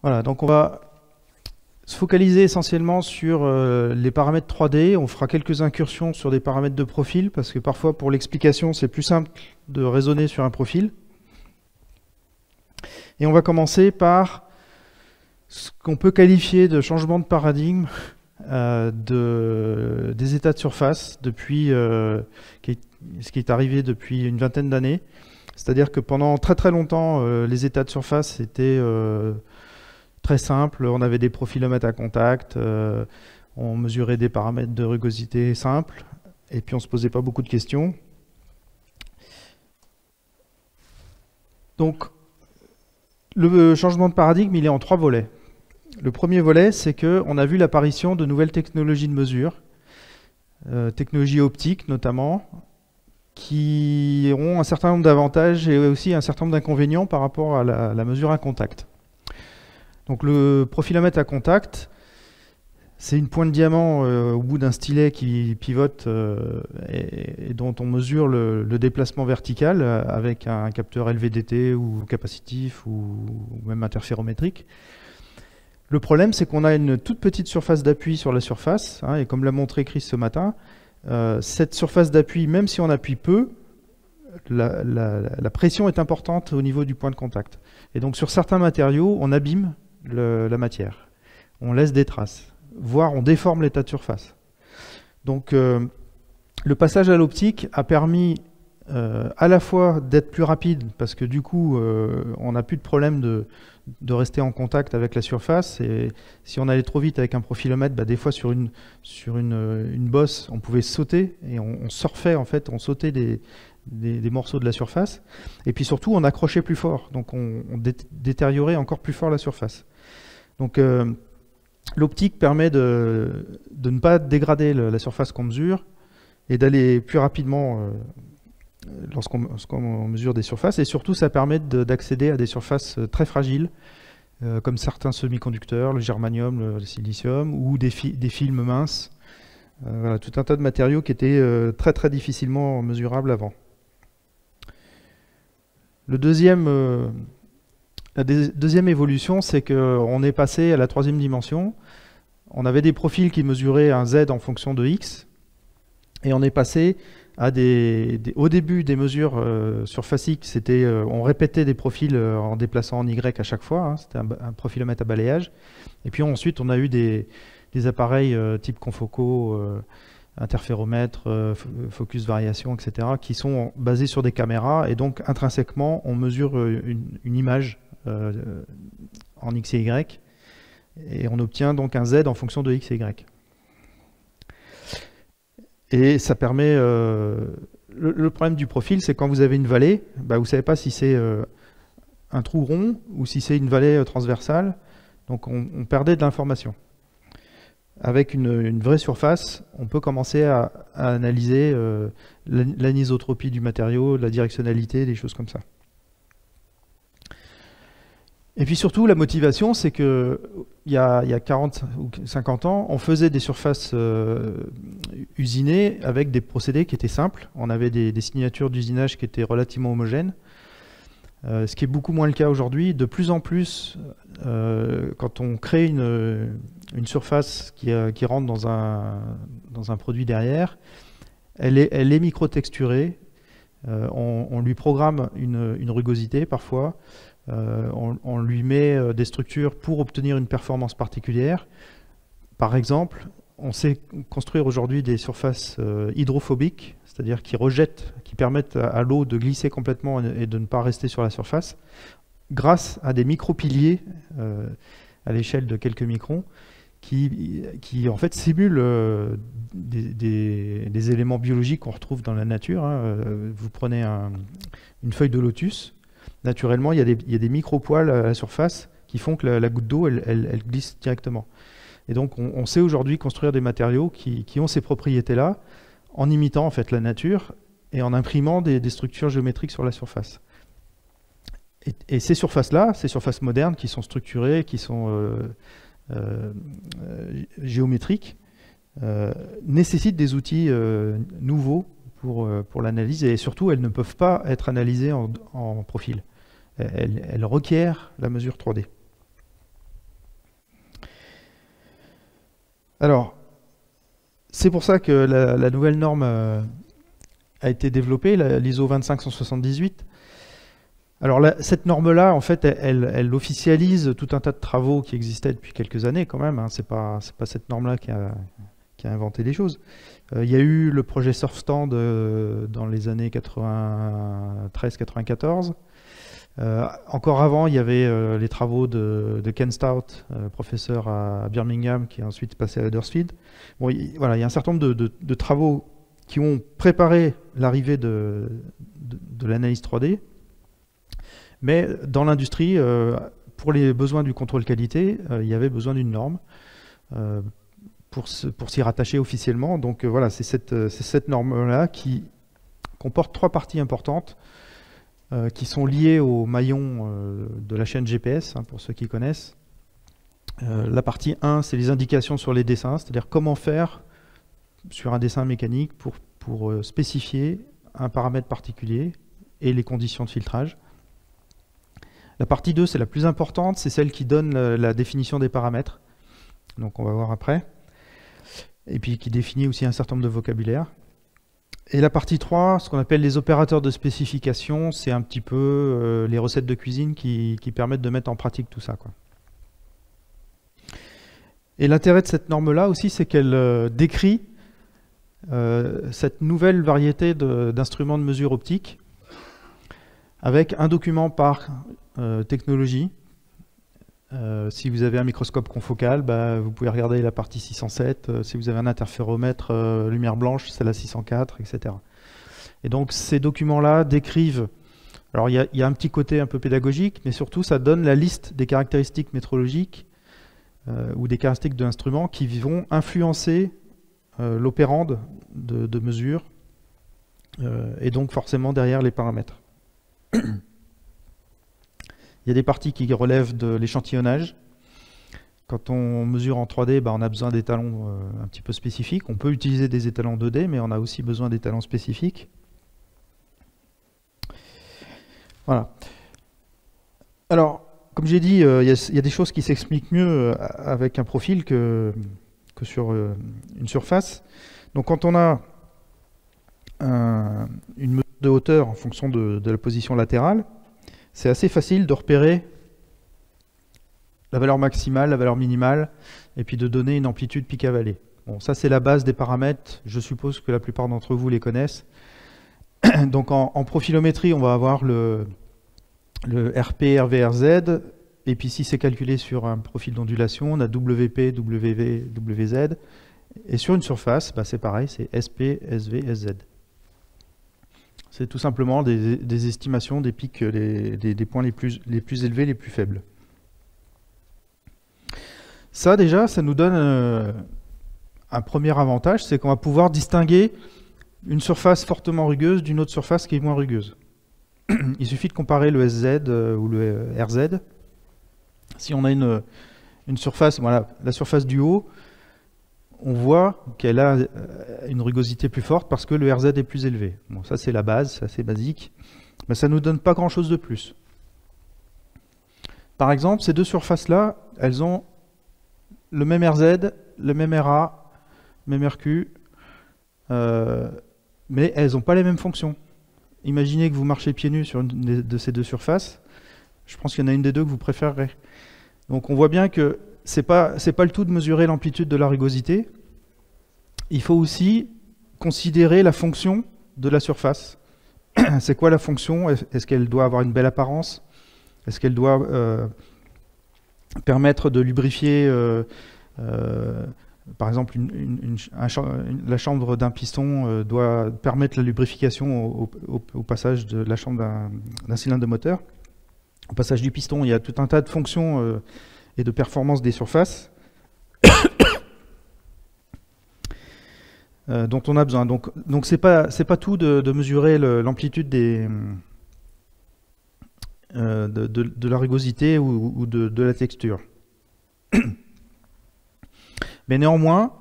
Voilà, donc on va se focaliser essentiellement sur les paramètres 3D. On fera quelques incursions sur des paramètres de profil, parce que parfois pour l'explication, c'est plus simple de raisonner sur un profil. Et on va commencer par ce qu'on peut qualifier de changement de paradigme des états de surface, depuis, ce qui est arrivé depuis une vingtaine d'années. C'est-à-dire que pendant très très longtemps, les états de surface étaient très simples. On avait des profilomètres à contact, on mesurait des paramètres de rugosité simples, et puis on ne se posait pas beaucoup de questions. Donc, le changement de paradigme, il est en 3 volets. Le premier volet, c'est qu'on a vu l'apparition de nouvelles technologies de mesure, technologies optiques notamment, qui ont un certain nombre d'avantages et aussi un certain nombre d'inconvénients par rapport à la mesure à contact. Donc le profilomètre à contact, c'est une pointe de diamant au bout d'un stylet qui pivote et dont on mesure le déplacement vertical avec un capteur LVDT ou capacitif ou même interférométrique. Le problème, c'est qu'on a une toute petite surface d'appui sur la surface, hein, et comme l'a montré Chris ce matin, cette surface d'appui, même si on appuie peu, la pression est importante au niveau du point de contact. Et donc sur certains matériaux, on abîme la matière, on laisse des traces, voire on déforme l'état de surface. Donc le passage à l'optique a permis à la fois d'être plus rapide, parce que du coup on n'a plus de problème de rester en contact avec la surface, et si on allait trop vite avec un profilomètre, bah, des fois sur une bosse on pouvait sauter, et on surfait en fait, on sautait des morceaux de la surface, et puis surtout on accrochait plus fort, donc on détériorait encore plus fort la surface. Donc l'optique permet de ne pas dégrader la surface qu'on mesure et d'aller plus rapidement lorsqu'on mesure des surfaces, et surtout ça permet d'accéder à des surfaces très fragiles comme certains semi-conducteurs, le germanium, le silicium, ou des films minces, voilà, tout un tas de matériaux qui étaient très très difficilement mesurables avant. La deuxième évolution, c'est qu'on est passé à la 3e dimension. On avait des profils qui mesuraient un Z en fonction de X, et on est passé à au début des mesures surfaciques, on répétait des profils en déplaçant en Y à chaque fois, hein, c'était un profilomètre à balayage. Et puis ensuite, on a eu des appareils type confoco, interféromètre, focus variation, etc., qui sont basés sur des caméras, et donc intrinsèquement, on mesure une image en X et Y, et on obtient donc un Z en fonction de X et Y. Et ça permet... le problème du profil, c'est quand vous avez une vallée, bah, vous ne savez pas si c'est un trou rond ou si c'est une vallée transversale, donc on perdait de l'information. Avec une vraie surface, on peut commencer à analyser l'anisotropie du matériau, la directionnalité, des choses comme ça. Et puis surtout, la motivation, c'est qu'il y a 40 ou 50 ans, on faisait des surfaces usinées avec des procédés qui étaient simples. On avait des signatures d'usinage qui étaient relativement homogènes, ce qui est beaucoup moins le cas aujourd'hui. De plus en plus, quand on crée une surface qui rentre dans un produit derrière, elle est micro-texturée, on lui programme une rugosité parfois, on lui met des structures pour obtenir une performance particulière. Par exemple, on sait construire aujourd'hui des surfaces hydrophobiques, c'est-à-dire qui permettent à l'eau de glisser complètement et de ne pas rester sur la surface, grâce à des micro-piliers à l'échelle de quelques microns, qui en fait simulent des éléments biologiques qu'on retrouve dans la nature, hein. Vous prenez une feuille de lotus. Naturellement, il y a des micro-poils à la surface qui font que la goutte d'eau, elle glisse directement. Et donc, on sait aujourd'hui construire des matériaux qui ont ces propriétés-là, en imitant en fait la nature et en imprimant des structures géométriques sur la surface. Et ces surfaces-là, ces surfaces modernes qui sont structurées, qui sont géométriques, nécessitent des outils nouveaux pour l'analyse, et surtout elles ne peuvent pas être analysées en profil. Elles requièrent la mesure 3D. Alors, c'est pour ça que la nouvelle norme a été développée, l'ISO 25178. Alors cette norme-là, en fait, elle officialise tout un tas de travaux qui existaient depuis quelques années quand même. Hein. C'est pas cette norme-là qui a inventé les choses. Il y a eu le projet Surfstand dans les années 93-94. Encore avant, il y avait les travaux de Ken Stout, professeur à Birmingham, qui est ensuite passé à Huddersfield. Bon, voilà, il y a un certain nombre de travaux qui ont préparé l'arrivée de l'analyse 3D. Mais dans l'industrie, pour les besoins du contrôle qualité, il y avait besoin d'une norme pour s'y rattacher officiellement. Donc voilà, c'est cette norme-là qui comporte 3 parties importantes qui sont liées au maillon de la chaîne GPS, hein, pour ceux qui connaissent. La partie 1, c'est les indications sur les dessins, c'est-à-dire comment faire sur un dessin mécanique pour spécifier un paramètre particulier et les conditions de filtrage. La partie 2, c'est la plus importante, c'est celle qui donne la définition des paramètres. Donc on va voir après. Et puis qui définit aussi un certain nombre de vocabulaire. Et la partie 3, ce qu'on appelle les opérateurs de spécification, c'est un petit peu les recettes de cuisine qui permettent de mettre en pratique tout ça, quoi. Et l'intérêt de cette norme-là aussi, c'est qu'elle décrit cette nouvelle variété d'instruments de mesure optique avec un document par technologie. Si vous avez un microscope confocal, vous pouvez regarder la partie 607. Si vous avez un interféromètre lumière blanche, c'est la 604, etc. Et donc ces documents-là décrivent, alors il y a un petit côté un peu pédagogique, mais surtout ça donne la liste des caractéristiques métrologiques ou des caractéristiques de l'instrument qui vont influencer l'opérande de mesure et donc forcément derrière les paramètres. Il y a des parties qui relèvent de l'échantillonnage. Quand on mesure en 3D, on a besoin d'étalons un petit peu spécifiques. On peut utiliser des étalons 2D, mais on a aussi besoin d'étalons spécifiques. Voilà. Alors, comme j'ai dit, il y a des choses qui s'expliquent mieux avec un profil que sur une surface. Donc quand on a une mesure de hauteur en fonction de la position latérale, c'est assez facile de repérer la valeur maximale, la valeur minimale, et puis de donner une amplitude pic-à-vallée. Bon, ça c'est la base des paramètres, je suppose que la plupart d'entre vous les connaissent. Donc en profilométrie, on va avoir le RP, RV, RZ, et puis si c'est calculé sur un profil d'ondulation, on a WP, WV, WZ, et sur une surface, c'est pareil, c'est SP, SV, SZ. C'est tout simplement des estimations des pics, des points les plus élevés, les plus faibles. Ça déjà, ça nous donne un premier avantage, c'est qu'on va pouvoir distinguer une surface fortement rugueuse d'une autre surface qui est moins rugueuse. Il suffit de comparer le SZ ou le RZ. Si on a une surface, voilà, la surface du haut, on voit qu'elle a une rugosité plus forte parce que le RZ est plus élevé. Bon, ça c'est la base, c'est assez basique, mais ça ne nous donne pas grand chose de plus. Par exemple, ces deux surfaces-là, elles ont le même RZ, le même RA, même RQ, mais elles n'ont pas les mêmes fonctions. Imaginez que vous marchez pieds nus sur une de ces deux surfaces, je pense qu'il y en a une des deux que vous préférerez. Donc on voit bien que c'est pas le tout de mesurer l'amplitude de la rugosité, il faut aussi considérer la fonction de la surface. C'est quoi la fonction? Est-ce qu'elle doit avoir une belle apparence? Est-ce qu'elle doit permettre de lubrifier, par exemple, la chambre d'un piston doit permettre la lubrification au passage de la chambre d'un cylindre de moteur. Au passage du piston, il y a tout un tas de fonctions et de performances des surfaces dont on a besoin. Donc c'est pas tout de mesurer l'amplitude de la rugosité ou de la texture. Mais néanmoins,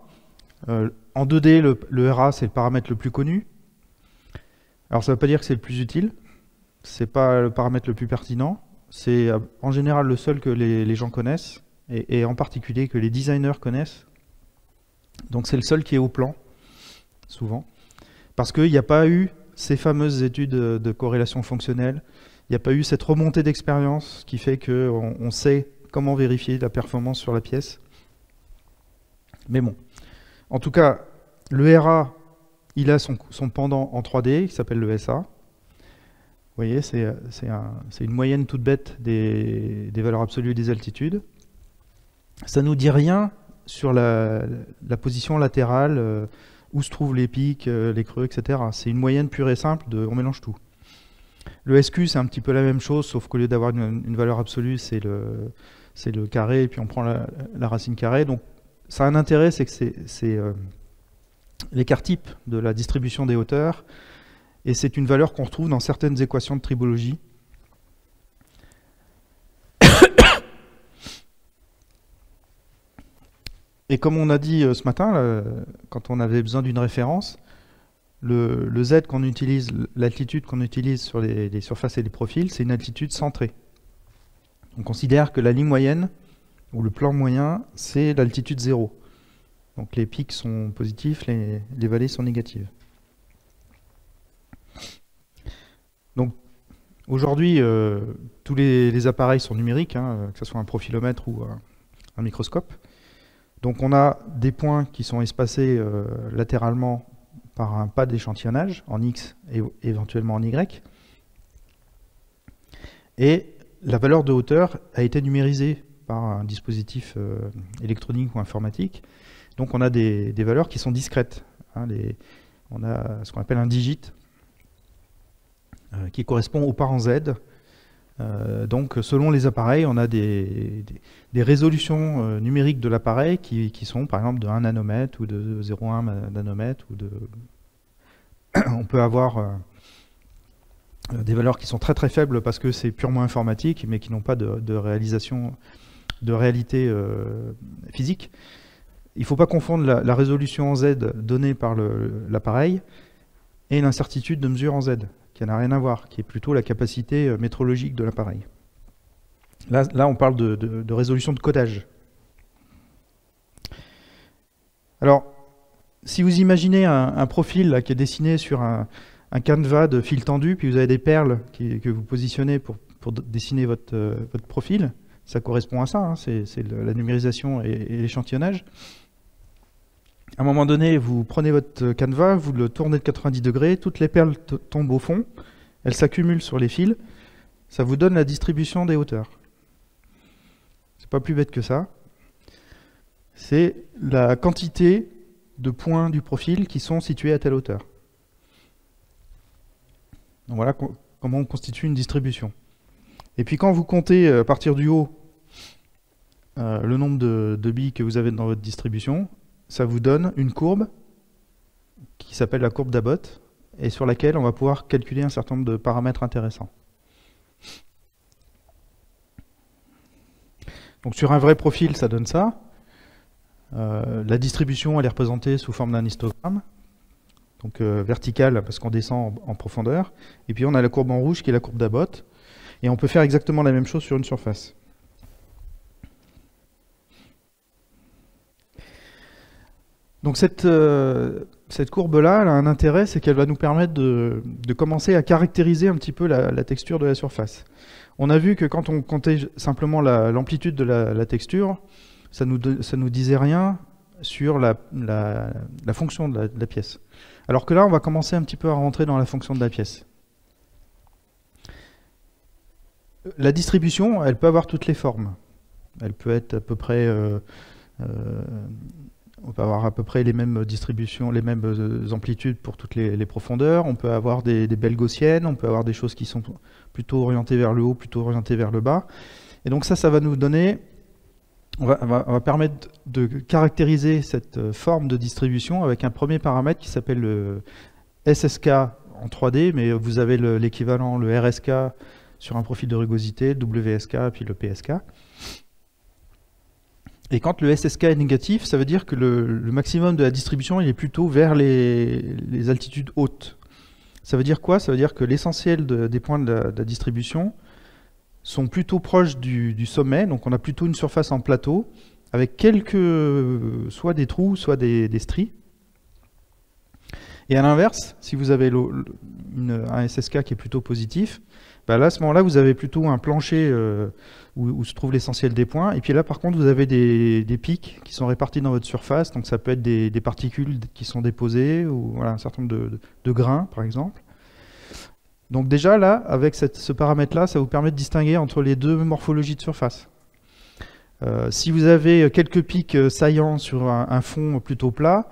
en 2D, le RA, c'est le paramètre le plus connu. Alors ça ne veut pas dire que c'est le plus utile, c'est pas le paramètre le plus pertinent, c'est en général le seul que les gens connaissent, et en particulier que les designers connaissent. Donc c'est le seul qui est au plan, souvent. Parce qu'il n'y a pas eu ces fameuses études de corrélation fonctionnelle, il n'y a pas eu cette remontée d'expérience qui fait qu'on sait comment vérifier la performance sur la pièce. Mais bon, en tout cas, le RA, il a son pendant en 3D, qui s'appelle le SA. Vous voyez, c'est une moyenne toute bête des valeurs absolues des altitudes. Ça ne nous dit rien sur la position latérale, où se trouvent les pics, les creux, etc. C'est une moyenne pure et simple, on mélange tout. Le SQ, c'est un petit peu la même chose, sauf qu'au lieu d'avoir une valeur absolue, c'est le carré, et puis on prend la racine carrée. Donc ça a un intérêt, c'est que c'est l'écart type de la distribution des hauteurs, et c'est une valeur qu'on retrouve dans certaines équations de tribologie. Et comme on a dit ce matin, là, quand on avait besoin d'une référence, le Z qu'on utilise, l'altitude qu'on utilise sur les surfaces et les profils, c'est une altitude centrée. On considère que la ligne moyenne, ou le plan moyen, c'est l'altitude 0. Donc les pics sont positifs, les vallées sont négatives. Donc aujourd'hui, tous les appareils sont numériques, hein, que ce soit un profilomètre ou un microscope. Donc on a des points qui sont espacés latéralement par un pas d'échantillonnage en X et éventuellement en Y. Et la valeur de hauteur a été numérisée par un dispositif électronique ou informatique. Donc on a des valeurs qui sont discrètes. Hein, on a ce qu'on appelle un digit qui correspond au parent Z. Donc selon les appareils, on a des résolutions numériques de l'appareil qui sont par exemple de 1 nanomètre ou de 0,1 nanomètre. On peut avoir des valeurs qui sont très très faibles parce que c'est purement informatique mais qui n'ont pas de réalité physique. Il ne faut pas confondre la résolution en Z donnée par l'appareil et l'incertitude de mesure en Z, qui n'a rien à voir, qui est plutôt la capacité métrologique de l'appareil. Là, on parle de résolution de codage. Alors, si vous imaginez un profil là, qui est dessiné sur un canevas de fil tendu, puis vous avez des perles que vous positionnez pour dessiner votre profil, ça correspond à ça, hein, c'est la numérisation et l'échantillonnage. À un moment donné, vous prenez votre canevas, vous le tournez de 90 degrés, toutes les perles tombent au fond, elles s'accumulent sur les fils, ça vous donne la distribution des hauteurs. C'est pas plus bête que ça. C'est la quantité de points du profil qui sont situés à telle hauteur. Donc voilà comment on constitue une distribution. Et puis quand vous comptez à partir du haut le nombre de billes que vous avez dans votre distribution, ça vous donne une courbe qui s'appelle la courbe d'Abbott et sur laquelle on va pouvoir calculer un certain nombre de paramètres intéressants. Donc sur un vrai profil, ça donne ça. La distribution, elle est représentée sous forme d'un histogramme, donc verticale parce qu'on descend en profondeur. Et puis on a la courbe en rouge qui est la courbe d'Abbott. Et on peut faire exactement la même chose sur une surface. Donc cette courbe-là, elle a un intérêt, c'est qu'elle va nous permettre de commencer à caractériser un petit peu la texture de la surface. On a vu que quand on comptait simplement l'amplitude de la texture, ça nous disait rien sur la fonction de la pièce. Alors que là, on va commencer un petit peu à rentrer dans la fonction de la pièce. La distribution, elle peut avoir toutes les formes. Elle peut être à peu près... on peut avoir à peu près les mêmes distributions, les mêmes amplitudes pour toutes les profondeurs. On peut avoir des belles gaussiennes, on peut avoir des choses qui sont plutôt orientées vers le haut, plutôt orientées vers le bas. Et donc ça va nous donner... On va permettre de caractériser cette forme de distribution avec un premier paramètre qui s'appelle le SSK en 3D, mais vous avez l'équivalent, le RSK, sur un profil de rugosité, le WSK, puis le PSK. Et quand le SSK est négatif, ça veut dire que le maximum de la distribution il est plutôt vers les altitudes hautes. Ça veut dire quoi? Ça veut dire que l'essentiel des points de la distribution sont plutôt proches du sommet, donc on a plutôt une surface en plateau, avec soit des trous, soit des stries. Et à l'inverse, si vous avez un SSK qui est plutôt positif, bah là, à ce moment-là, vous avez plutôt un plancher où se trouve l'essentiel des points. Et puis là, par contre, vous avez des pics qui sont répartis dans votre surface. Donc ça peut être des particules qui sont déposées, ou voilà, un certain nombre de grains, par exemple. Donc déjà, là, avec ce paramètre-là, ça vous permet de distinguer entre les deux morphologies de surface. Si vous avez quelques pics saillants sur un fond plutôt plat,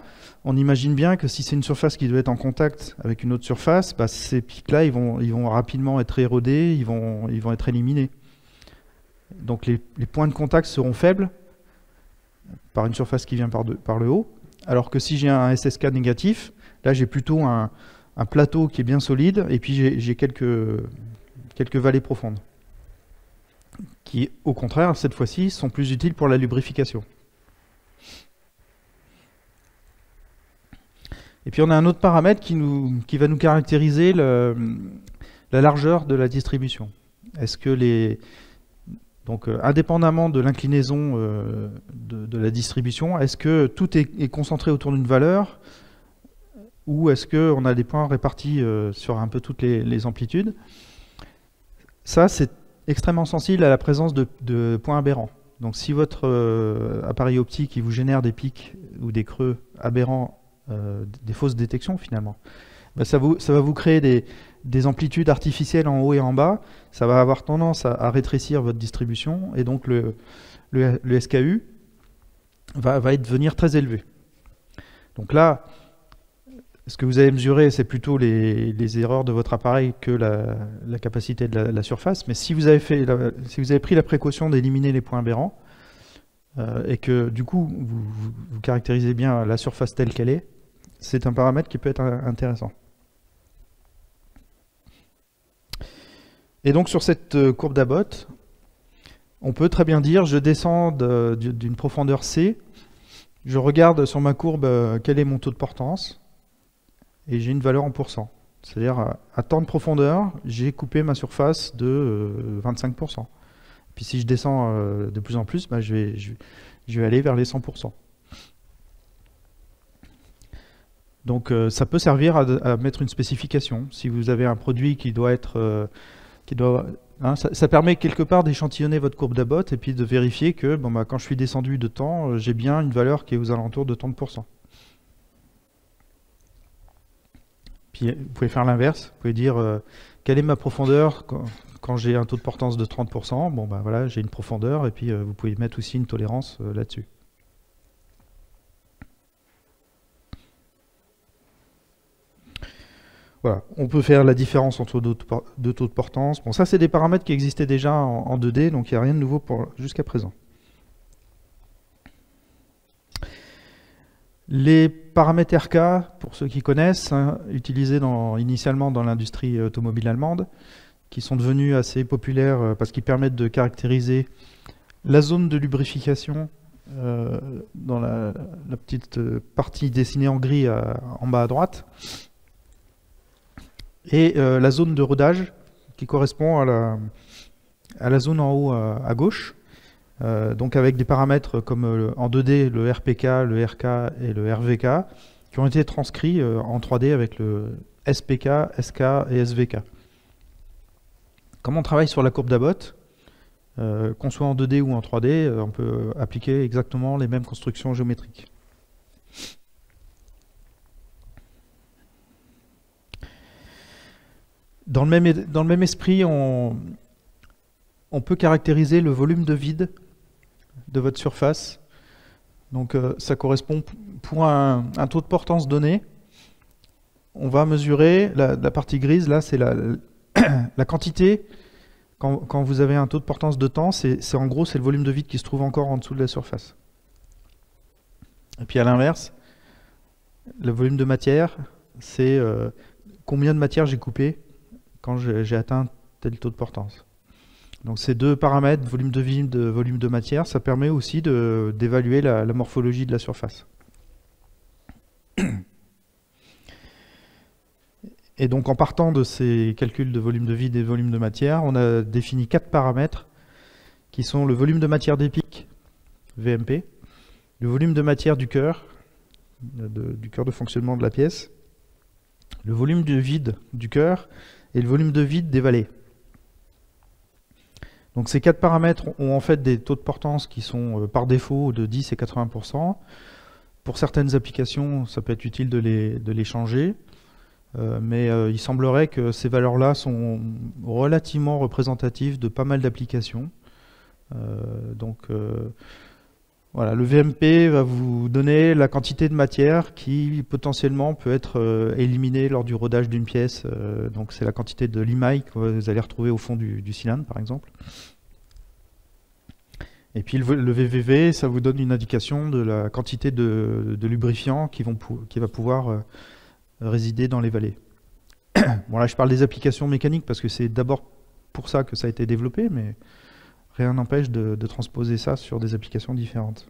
on imagine bien que si c'est une surface qui doit être en contact avec une autre surface, bah, ces pics-là, ils vont rapidement être érodés, ils vont être éliminés. Donc les points de contact seront faibles par une surface qui vient par le haut, alors que si j'ai un SSK négatif, là j'ai plutôt un plateau qui est bien solide, et puis j'ai quelques vallées profondes, qui au contraire, cette fois-ci, sont plus utiles pour la lubrification. Et puis on a un autre paramètre qui va nous caractériser la largeur de la distribution. Est-ce que donc indépendamment de l'inclinaison de la distribution, est-ce que tout est concentré autour d'une valeur, ou est-ce qu'on a des points répartis sur un peu toutes les amplitudes? Ça, c'est extrêmement sensible à la présence de points aberrants. Donc si votre appareil optique vous génère des pics ou des creux aberrants, des fausses détections finalement, bah ça va vous créer des amplitudes artificielles en haut et en bas. Ça va avoir tendance à rétrécir votre distribution, et donc le SKU va devenir très élevé. Donc là, ce que vous avez mesuré, c'est plutôt les erreurs de votre appareil que la capacité de la surface. Mais si vous avez pris la précaution d'éliminer les points aberrants, et que du coup vous caractérisez bien la surface telle qu'elle est, c'est un paramètre qui peut être intéressant. Et donc sur cette courbe d'Abbott, on peut très bien dire, je descends d'une profondeur C, je regarde sur ma courbe quel est mon taux de portance, et j'ai une valeur en pourcent. C'est-à-dire à tant de profondeur, j'ai coupé ma surface de 25%. Puis si je descends de plus en plus, bah, je vais aller vers les 100%. Donc ça peut servir à mettre une spécification. Si vous avez un produit qui doit être... ça permet quelque part d'échantillonner votre courbe d'Abbott et puis de vérifier que bon, bah, quand je suis descendu de temps, j'ai bien une valeur qui est aux alentours de tant de pourcents. Puis vous pouvez faire l'inverse. Vous pouvez dire quelle est ma profondeur quand j'ai un taux de portance de 30%. Bon, bah, voilà, j'ai une profondeur, et puis vous pouvez mettre aussi une tolérance là-dessus. Voilà. On peut faire la différence entre deux taux de portance. Bon, ça, c'est des paramètres qui existaient déjà en 2D, donc il n'y a rien de nouveau jusqu'à présent. Les paramètres RK, pour ceux qui connaissent, hein, utilisés initialement dans l'industrie automobile allemande, qui sont devenus assez populaires parce qu'ils permettent de caractériser la zone de lubrification dans la petite partie dessinée en gris en bas à droite, et la zone de rodage qui correspond à la zone en haut à gauche, donc avec des paramètres comme en 2D le RPK, le RK et le RVK, qui ont été transcrits en 3D avec le SPK, SK et SVK. Comme on travaille sur la courbe d'Abbott, qu'on soit en 2D ou en 3D, on peut appliquer exactement les mêmes constructions géométriques. Dans le même esprit, on peut caractériser le volume de vide de votre surface. Donc ça correspond pour un taux de portance donné. On va mesurer la partie grise, là c'est la quantité. Quand vous avez un taux de portance de temps, c'est en gros c'est le volume de vide qui se trouve encore en dessous de la surface. Et puis à l'inverse, le volume de matière, c'est combien de matière j'ai coupé quand j'ai atteint tel taux de portance. Donc ces deux paramètres, volume de vide, volume de matière, ça permet aussi d'évaluer la morphologie de la surface. Et donc en partant de ces calculs de volume de vide et volume de matière, on a défini 4 paramètres qui sont le volume de matière des pics, VMP, le volume de matière du cœur, du cœur de fonctionnement de la pièce, le volume de vide du cœur et le volume de vide des vallées. Donc ces 4 paramètres ont en fait des taux de portance qui sont par défaut de 10 et 80%. Pour certaines applications, ça peut être utile de les changer, mais il semblerait que ces valeurs-là sont relativement représentatives de pas mal d'applications. Voilà, le VMP va vous donner la quantité de matière qui potentiellement peut être éliminée lors du rodage d'une pièce. Donc c'est la quantité de limaille que vous allez retrouver au fond du cylindre, par exemple. Et puis le VVV, ça vous donne une indication de la quantité de lubrifiant qui va pouvoir résider dans les vallées. Bon, là je parle des applications mécaniques parce que c'est d'abord pour ça que ça a été développé, mais rien n'empêche de transposer ça sur des applications différentes.